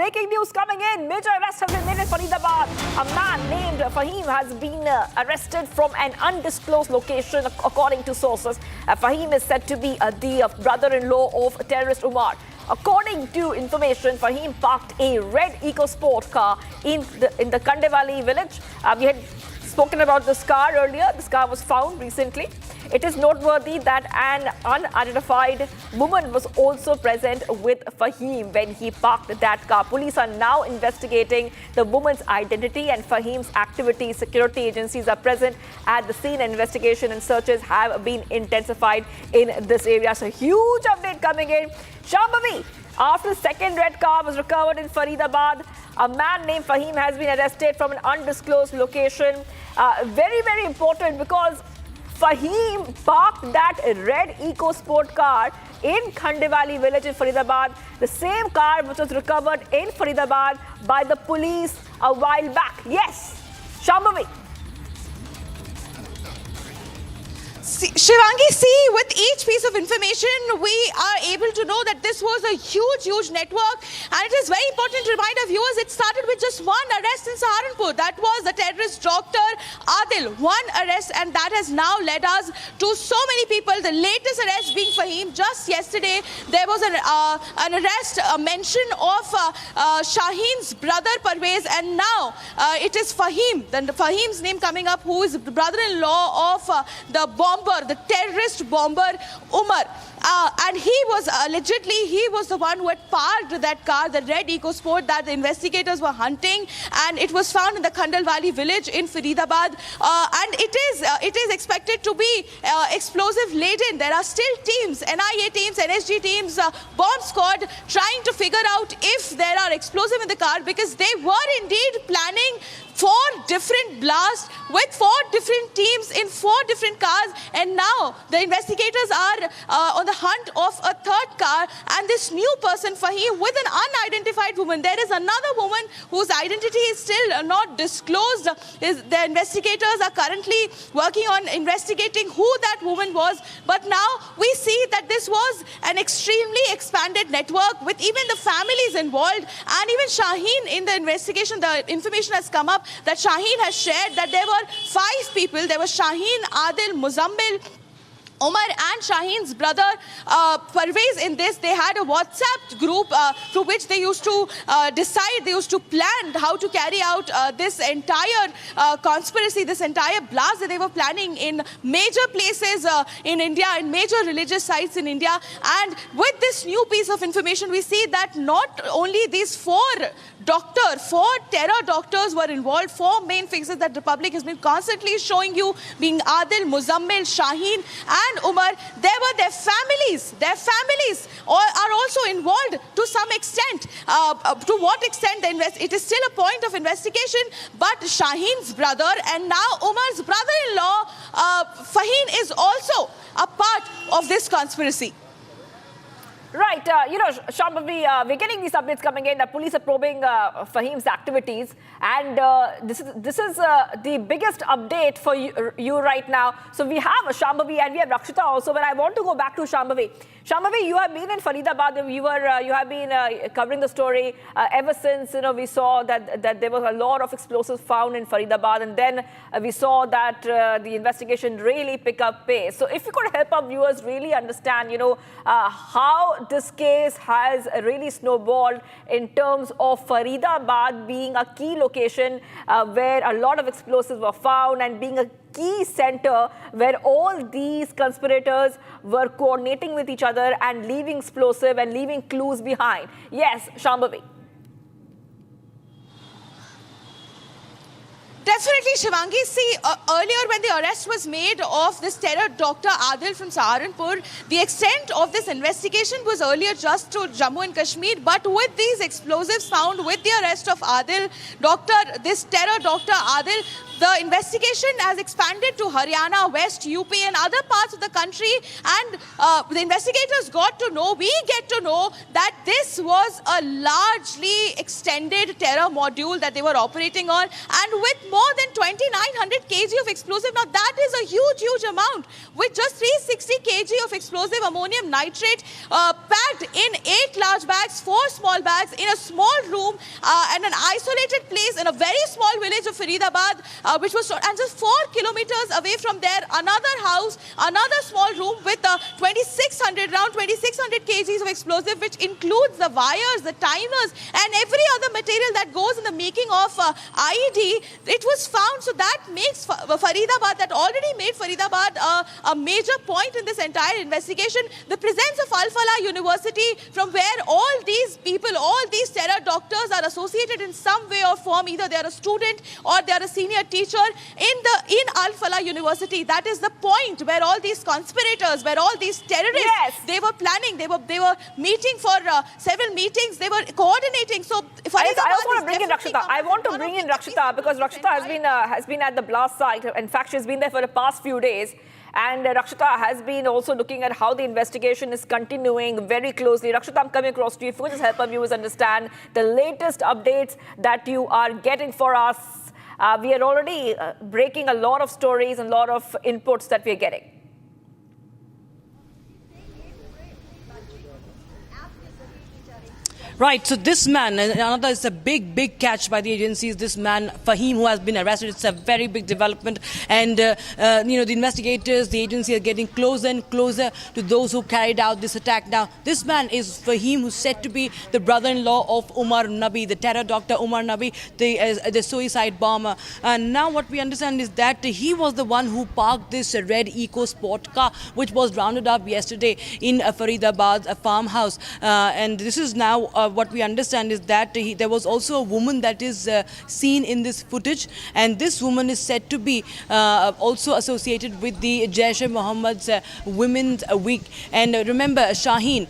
breaking news coming in. Major arrest has been made in Faridabad. A man named Fahim has been arrested from an undisclosed location, according to sources. Fahim is said to be the brother-in-law of terrorist Umar. According to information, Fahim parked a red EcoSport car in the Kandivali village. We had spoken about this car earlier. This car was found recently. It is noteworthy that an unidentified woman was also present with Fahim when he parked that car. Police are now investigating the woman's identity and Fahim's activities. Security agencies are present at the scene. Investigation and searches have been intensified in this area. So, huge update coming in. Shambhavi, after the second red car was recovered in Faridabad, a man named Fahim has been arrested from an undisclosed location. Very, very important because Fahim parked that red EcoSport car in Khandivali village in Faridabad, the same car which was recovered in Faridabad by the police a while back. Yes, Shambhavi. Shivangi, see, with each piece of information, we are able to know that this was a huge network. And it is very important to remind our viewers, it started with just one arrest in Saharanpur. That was the terrorist Dr. Adil. One arrest, and that has now led us to so many people. The latest arrest being Fahim. Just yesterday, there was an arrest, a mention of Shaheen's brother Parvez. And now it is Fahim, then Fahim's name coming up, who is the brother-in-law of the bomber, the terrorist bomber Umar. And he was allegedly, he was the one who had parked that car, the red EcoSport that the investigators were hunting, and it was found in the Khandivali village in Faridabad. And it is expected to be explosive laden. There are still teams, NIA teams, NSG teams, bomb squad trying to figure out if there are explosives in the car, because they were indeed planning 4 different blasts with 4 different teams in 4 different cars, and now the investigators are on the hunt of a 3rd car, and this new person Fahim with an unidentified woman. There is another woman whose identity is still not disclosed. The investigators are currently working on investigating who that woman was, but now we see that this was an extremely expanded network with even the families involved, and even Shaheen in the investigation. The information has come up that Shaheen has shared that there were 5 people. There was Shaheen, Adil, Muzammil, Umar and Shaheen's brother Parvez. In this, they had a WhatsApp group through which they used to decide, they used to plan how to carry out this entire conspiracy, this entire blast that they were planning in major places in India, in major religious sites in India. And with this new piece of information, we see that not only these 4 terror doctors were involved, 4 main faces that the public has been constantly showing you, being Adil, Muzammil, Shaheen and Umar. There were their families are also involved to some extent. To what extent, it is still a point of investigation, but Shaheen's brother and now Umar's brother-in-law, Fahim, is also a part of this conspiracy. Right, Shambhavi, we're getting these updates coming in. The police are probing Fahim's activities, and this is the biggest update for you right now. So we have Shambhavi and we have Rakshita also, but I want to go back to Shambhavi. Shambhavi, you have been in Faridabad. You have been covering the story ever since we saw that there was a lot of explosives found in Faridabad, and then we saw that the investigation really pick up pace. So if you could help our viewers really understand, how this case has really snowballed in terms of Faridabad being a key location where a lot of explosives were found, and being a key center where all these conspirators were coordinating with each other and leaving explosive and leaving clues behind. Yes, Shambhavi. Definitely, Shivangi. See, earlier when the arrest was made of this terror Dr. Adil from Saharanpur, the extent of this investigation was earlier just to Jammu and Kashmir. But with these explosives found, with the arrest of Adil, this terror Dr. Adil, the investigation has expanded to Haryana, West, UP and other parts of the country. And the investigators we get to know that this was a largely very extended terror module that they were operating on, and with more than 2,900 kg of explosive. Now that is a huge amount. With just 360 kg of explosive ammonium nitrate packed in 8 large bags, 4 small bags, in a small room and an isolated place in a very small village of Faridabad, which was, and just 4 kilometers away from there, another house, another small room with around 2,600 kgs of explosive, which includes the wires, the timers, and every other material that goes in the making of IED. It was found, so that makes Faridabad, that already made Faridabad a major point in this entire investigation. The presence of Al Falah University, from where all these people, all these terror doctors are associated in some way or form. Either they are a student or they are a senior teacher in Al Falah University. That is the point where all these conspirators, where all these terrorists, they were planning, they were meeting for several meetings, they were coordinating. So I also want to bring in Rakshita. I want to bring in Rakshita because Rakshita has been at the blast site. In fact, she's been there for the past few days. And Rakshita has been also looking at how the investigation is continuing very closely. Rakshita, I'm coming across to you. If you could just help our viewers understand the latest updates that you are getting for us. We are already breaking a lot of stories and a lot of inputs that we are getting. Right, so this man, and another is a big catch by the agencies, this man, Fahim, who has been arrested. It's a very big development. And, the investigators, the agency are getting closer and closer to those who carried out this attack. Now, this man is Fahim, who's said to be the brother-in-law of Umar Nabi, the terror doctor Umar Nabi, the suicide bomber. And now what we understand is that he was the one who parked this red Eco Sport car, which was rounded up yesterday in Faridabad, a farmhouse. And this is now what we understand is that there was also a woman that is seen in this footage, and this woman is said to be also associated with the Jaish-e-Mohammed's Women's Week. And remember, Shaheen,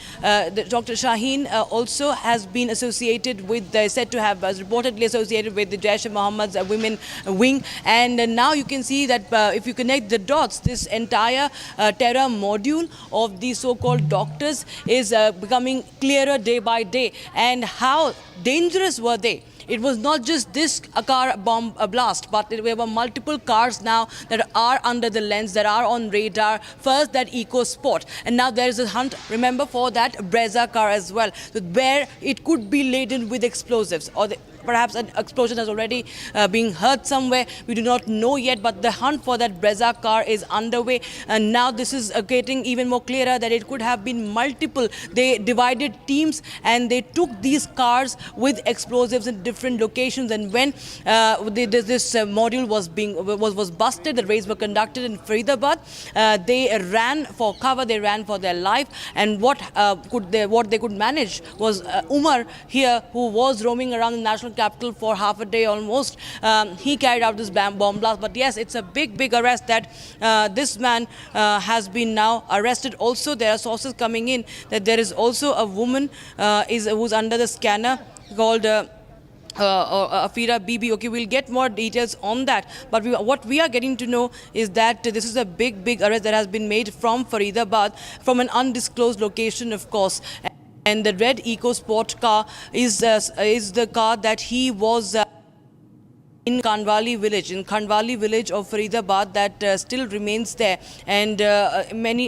Dr. Shaheen also has been associated with, said to have reportedly associated with the Jaish-e-Mohammed's Women Wing. And now you can see that if you connect the dots, this entire terror module of these so-called doctors is becoming clearer day by day. And how dangerous were they? It was not just this car bomb blast, but there were multiple cars now that are under the lens, that are on radar. First, that Eco Sport, and now there is a hunt, remember, for that Brezza car as well, where it could be laden with explosives, or perhaps an explosion has already been heard somewhere. We do not know yet, but the hunt for that Brezza car is underway. And now this is getting even more clearer that it could have been multiple. They divided teams and they took these cars with explosives in different locations. And when this module was busted, the raids were conducted in Faridabad. They ran for cover, they ran for their life. And what they could manage was Umar here, who was roaming around the national capital for half a day almost. He carried out this bomb blast. But yes, it's a big arrest that this man has been now arrested. Also, there are sources coming in that there is also a woman who's under the scanner called Afira Bibi. Okay, we'll get more details on that. But what we are getting to know is that this is a big arrest that has been made from Faridabad, from an undisclosed location, of course. And the red Eco Sport car is the car that he was in Khandwali village of Faridabad, that still remains there. And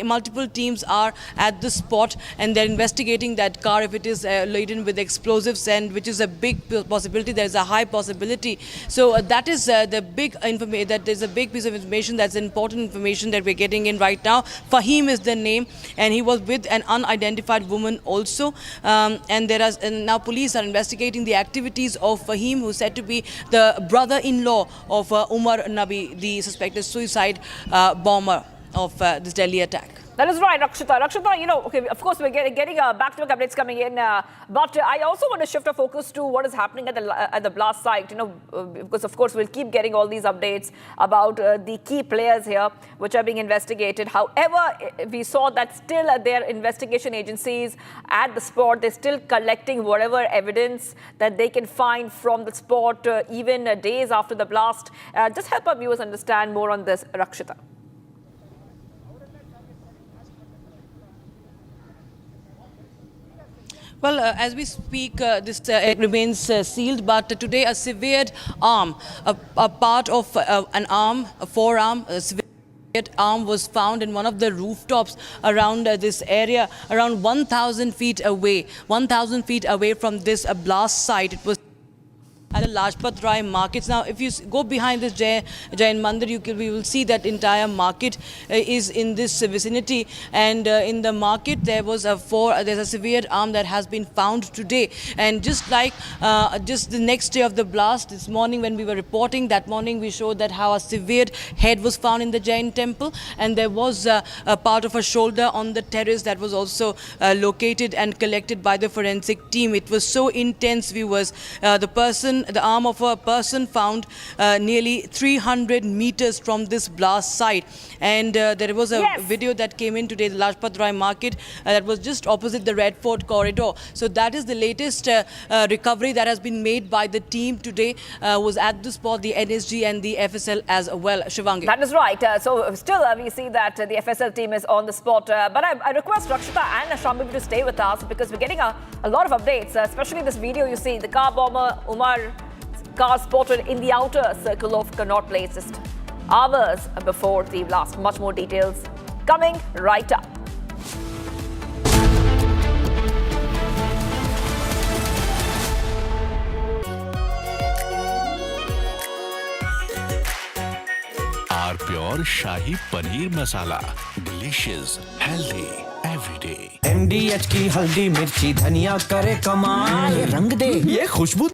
multiple teams are at the spot, and they're investigating that car if it is laden with explosives, and which is a big possibility. There's a high possibility. So that is the big information. That is a big piece of information. That's important information that we're getting in right now. Fahim is the name, and he was with an unidentified woman also. And now police are investigating the activities of Fahim, who's said to be the brother-in-law of Umar Nabi, the suspected suicide bomber of this Delhi attack. That is right, Rakshita. Rakshita, okay, of course, we're getting back-to-back updates coming in. But I also want to shift our focus to what is happening at the blast site, because, of course, we'll keep getting all these updates about the key players here, which are being investigated. However, we saw that still their investigation agencies at the spot, they're still collecting whatever evidence that they can find from the spot, even days after the blast. Just help our viewers understand more on this, Rakshita. Well, as we speak, this it remains sealed, but today a severed arm, a part of an arm, a forearm, a severed arm was found in one of the rooftops around this area, around 1,000 feet away. 1,000 feet away from this blast site. It was at the Lajpat Rai markets. Now, if you go behind this Jain Mandir, we will see that entire market is in this vicinity. And in the market, there's a severed arm that has been found today. And just like just the next day of the blast, this morning when we were reporting, that morning we showed that how a severed head was found in the Jain temple, and there was a part of a shoulder on the terrace that was also located and collected by the forensic team. It was so intense, viewers. The arm of a person found nearly 300 meters from this blast site. And there was a video that came in today, the Lajpat Rai market, that was just opposite the Red Fort corridor. So that is the latest recovery that has been made by the team today, was at the spot, the NSG and the FSL as well. Shivangi. That is right. So still we see that the FSL team is on the spot. But I request Rakshita and Shambhavi to stay with us, because we're getting a lot of updates, especially this video you see, the car bomber Umar car spotted in the outer circle of Connaught Place just hours before the blast. Much more details coming right up. Our pure shahi paneer masala, delicious, healthy everyday. MDH की हल्दी मिर्ची धनिया करे कमाल, ये रंग दे, ये खुशबू